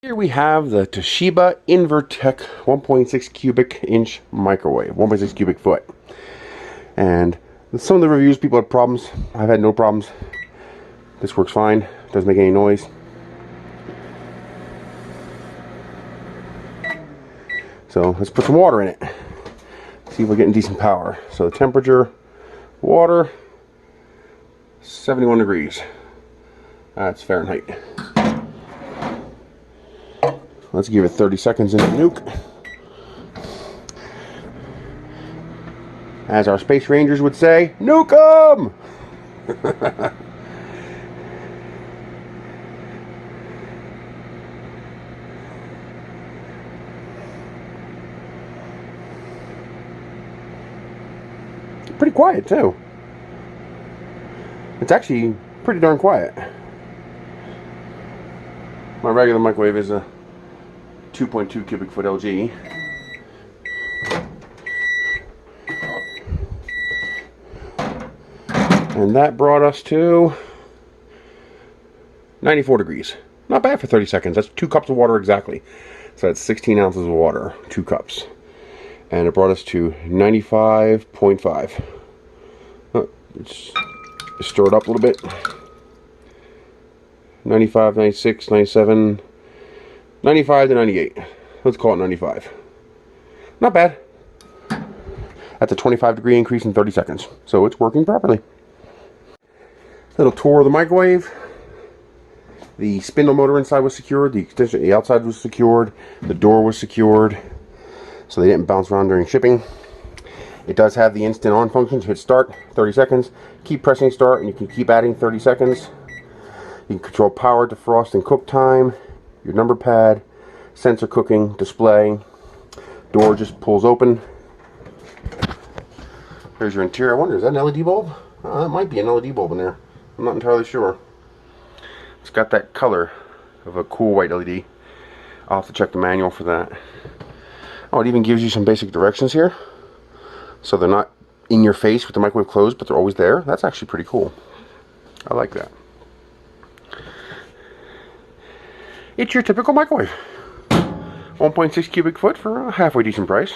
Here we have the Toshiba Invertech 1.6 cubic inch microwave, 1.6 cubic foot. And some of the reviews, people have problems. I've had no problems. This works fine, doesn't make any noise. So let's put some water in it. See if we're getting decent power. So the temperature, water, 71 degrees. That's Fahrenheit. Let's give it 30 seconds in the nuke. As our Space Rangers would say, nuke 'em! Pretty quiet too. It's actually pretty darn quiet. My regular microwave is a 2.2 cubic foot LG. And that brought us to 94 degrees. Not bad for 30 seconds. That's 2 cups of water exactly. So that's 16 ounces of water, 2 cups. And it brought us to 95.5. Oh, just stir it up a little bit. 95, 96, 97, 95 to 98. Let's call it 95. Not bad. That's a 25 degree increase in 30 seconds. So it's working properly. Little tour of the microwave. The spindle motor inside was secured. The extension, the outside was secured. The door was secured, so they didn't bounce around during shipping. It does have the instant on function. So hit start, 30 seconds. Keep pressing start, and you can keep adding 30 seconds. You can control power, defrost, and cook time. Your number pad, sensor cooking, display. Door just pulls open. Here's your interior. I wonder, is that an LED bulb? That might be an LED bulb in there. I'm not entirely sure. It's got that color of a cool white LED. I'll have to check the manual for that. Oh, it even gives you some basic directions here. So they're not in your face with the microwave closed, but they're always there. That's actually pretty cool. I like that. It's your typical microwave. 1.6 cubic foot for a halfway decent price.